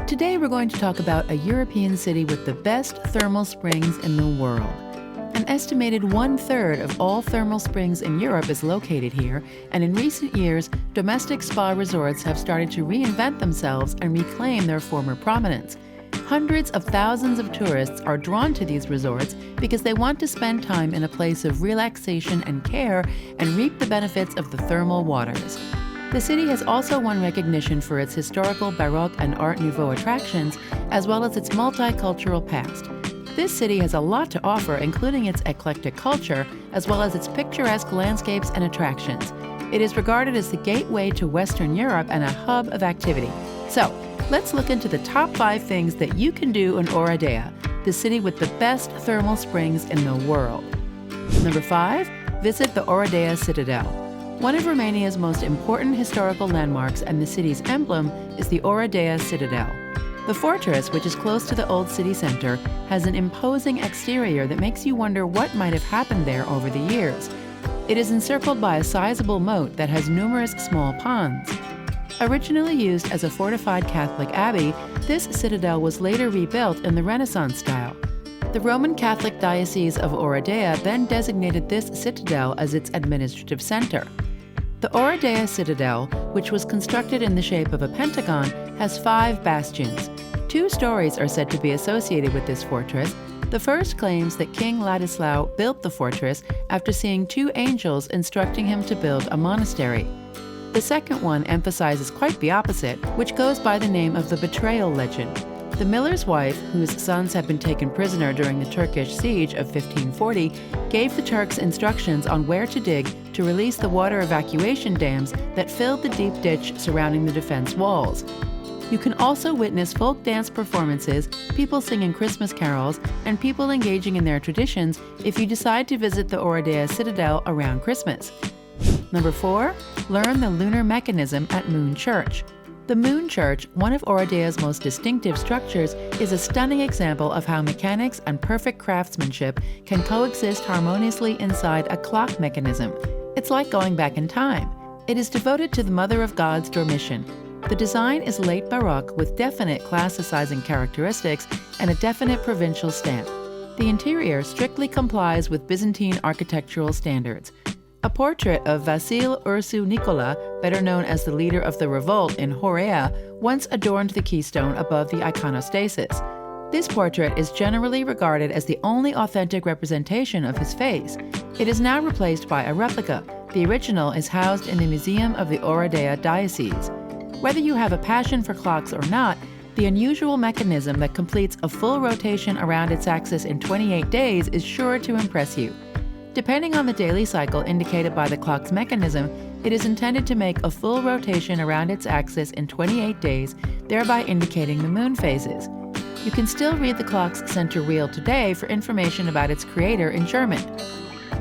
Today we're going to talk about a European city with the best thermal springs in the world. An estimated 1/3 of all thermal springs in Europe is located here, and in recent years, domestic spa resorts have started to reinvent themselves and reclaim their former prominence. Hundreds of thousands of tourists are drawn to these resorts because they want to spend time in a place of relaxation and care and reap the benefits of the thermal waters. The city has also won recognition for its historical baroque and art nouveau attractions, as well as its multicultural past. This city has a lot to offer, including its eclectic culture, as well as its picturesque landscapes and attractions. It is regarded as the gateway to Western Europe and a hub of activity. So, let's look into the top 5 things that you can do in Oradea, the city with the best thermal springs in the world. Number 5, visit the Oradea Citadel. One of Romania's most important historical landmarks and the city's emblem is the Oradea Citadel. The fortress, which is close to the old city center, has an imposing exterior that makes you wonder what might have happened there over the years. It is encircled by a sizable moat that has numerous small ponds. Originally used as a fortified Catholic abbey, this citadel was later rebuilt in the Renaissance style. The Roman Catholic Diocese of Oradea then designated this citadel as its administrative center. The Oradea Citadel, which was constructed in the shape of a pentagon, has 5 bastions. 2 stories are said to be associated with this fortress. The first claims that King Ladislao built the fortress after seeing 2 angels instructing him to build a monastery. The second one emphasizes quite the opposite, which goes by the name of the betrayal legend. The miller's wife, whose sons had been taken prisoner during the Turkish siege of 1540, gave the Turks instructions on where to dig to release the water evacuation dams that filled the deep ditch surrounding the defense walls. You can also witness folk dance performances, people singing Christmas carols, and people engaging in their traditions if you decide to visit the Oradea Citadel around Christmas. Number 4, learn the lunar mechanism at Moon Church. The Moon Church, one of Oradea's most distinctive structures, is a stunning example of how mechanics and perfect craftsmanship can coexist harmoniously inside a clock mechanism. It's like going back in time. It is devoted to the Mother of God's Dormition. The design is late Baroque with definite classicizing characteristics and a definite provincial stamp. The interior strictly complies with Byzantine architectural standards. A portrait of Vasil Ursu Nicola, better known as the leader of the revolt in Oradea, once adorned the keystone above the iconostasis. This portrait is generally regarded as the only authentic representation of his face. It is now replaced by a replica. The original is housed in the Museum of the Oradea Diocese. Whether you have a passion for clocks or not, the unusual mechanism that completes a full rotation around its axis in 28 days is sure to impress you. Depending on the daily cycle indicated by the clock's mechanism, it is intended to make a full rotation around its axis in 28 days, thereby indicating the moon phases. You can still read the clock's center wheel today for information about its creator in German.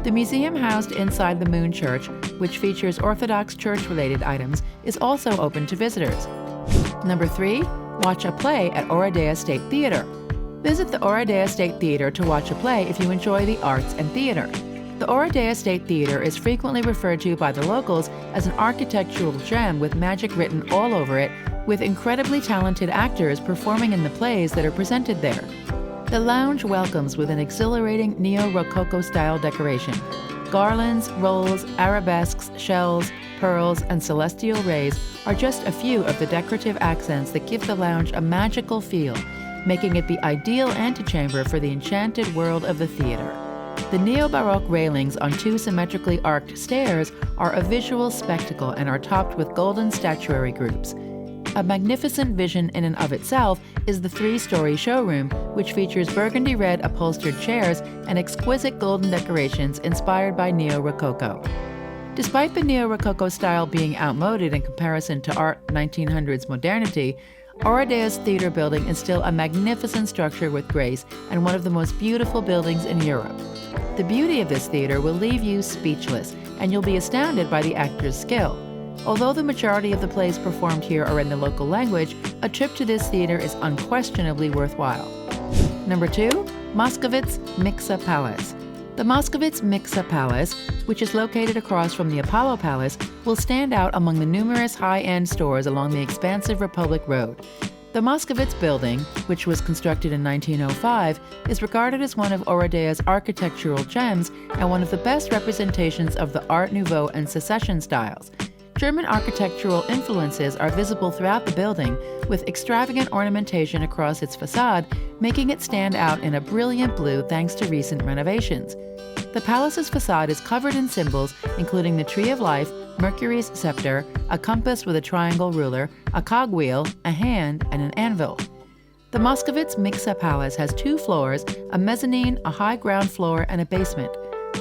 The museum housed inside the Moon Church, which features Orthodox church-related items, is also open to visitors. Number 3, watch a play at Oradea State Theater. Visit the Oradea State Theater to watch a play if you enjoy the arts and theater. The Oradea State Theater is frequently referred to by the locals as an architectural gem with magic written all over it, with incredibly talented actors performing in the plays that are presented there. The lounge welcomes with an exhilarating neo-rococo style decoration. Garlands, rolls, arabesques, shells, pearls, and celestial rays are just a few of the decorative accents that give the lounge a magical feel, making it the ideal antechamber for the enchanted world of the theater. The neo-baroque railings on 2 symmetrically arched stairs are a visual spectacle and are topped with golden statuary groups. A magnificent vision in and of itself is the 3-story showroom, which features burgundy red upholstered chairs and exquisite golden decorations inspired by neo-rococo. Despite the neo-rococo style being outmoded in comparison to art 1900s modernity, Oradea's theater building is still a magnificent structure with grace and one of the most beautiful buildings in Europe. The beauty of this theater will leave you speechless, and you'll be astounded by the actors' skill. Although the majority of the plays performed here are in the local language, a trip to this theater is unquestionably worthwhile. Number 2, Moscovitz Mixa Palace. The Moscovitz Mixa Palace, which is located across from the Apollo Palace, will stand out among the numerous high-end stores along the expansive Republic Road. The Moscovitz building, which was constructed in 1905, is regarded as one of Oradea's architectural gems and one of the best representations of the Art Nouveau and Secession styles. German architectural influences are visible throughout the building, with extravagant ornamentation across its facade, making it stand out in a brilliant blue thanks to recent renovations. The palace's facade is covered in symbols, including the Tree of Life, Mercury's scepter, a compass with a triangle ruler, a cogwheel, a hand, and an anvil. The Moscovitz Miksa Palace has 2 floors, a mezzanine, a high ground floor, and a basement.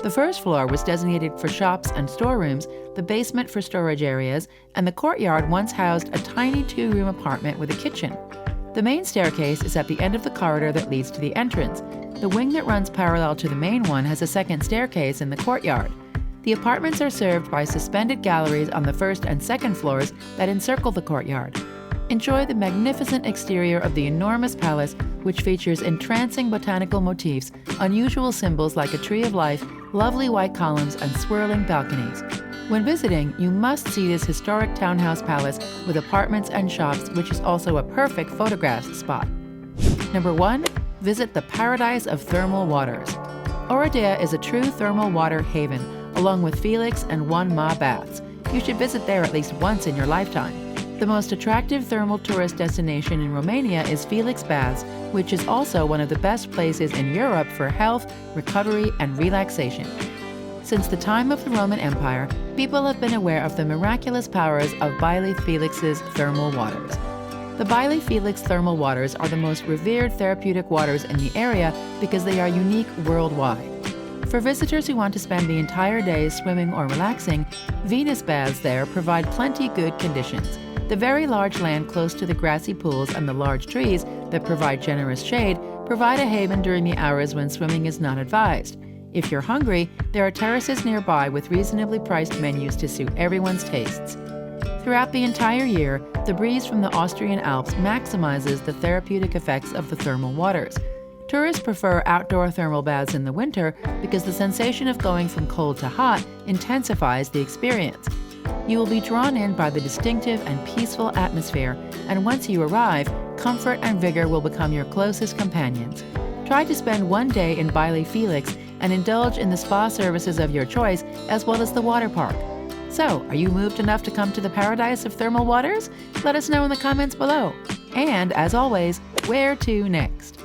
The first floor was designated for shops and storerooms, the basement for storage areas, and the courtyard once housed a tiny 2-room apartment with a kitchen. The main staircase is at the end of the corridor that leads to the entrance. The wing that runs parallel to the main one has a second staircase in the courtyard. The apartments are served by suspended galleries on the first and second floors that encircle the courtyard. Enjoy the magnificent exterior of the enormous palace, which features entrancing botanical motifs, unusual symbols like a tree of life, lovely white columns, and swirling balconies. When visiting, you must see this historic townhouse palace with apartments and shops, which is also a perfect photograph spot. Number 1. Visit the Paradise of Thermal Waters. Oradea is a true thermal water haven, along with Felix and One Ma baths. You should visit there at least once in your lifetime. The most attractive thermal tourist destination in Romania is Felix Baths, which is also one of the best places in Europe for health, recovery, and relaxation. Since the time of the Roman Empire, people have been aware of the miraculous powers of Baile Felix's thermal waters. The Baile Felix thermal waters are the most revered therapeutic waters in the area because they are unique worldwide. For visitors who want to spend the entire day swimming or relaxing, Venus baths there provide plenty good conditions. The very large land close to the grassy pools and the large trees that provide generous shade provide a haven during the hours when swimming is not advised. If you're hungry, there are terraces nearby with reasonably priced menus to suit everyone's tastes. Throughout the entire year, the breeze from the Austrian Alps maximizes the therapeutic effects of the thermal waters. Tourists prefer outdoor thermal baths in the winter because the sensation of going from cold to hot intensifies the experience. You will be drawn in by the distinctive and peaceful atmosphere, and once you arrive, comfort and vigor will become your closest companions. Try to spend one day in Baile Felix and indulge in the spa services of your choice as well as the water park. So, are you moved enough to come to the Paradise of Thermal Waters? Let us know in the comments below. And, as always, where to next?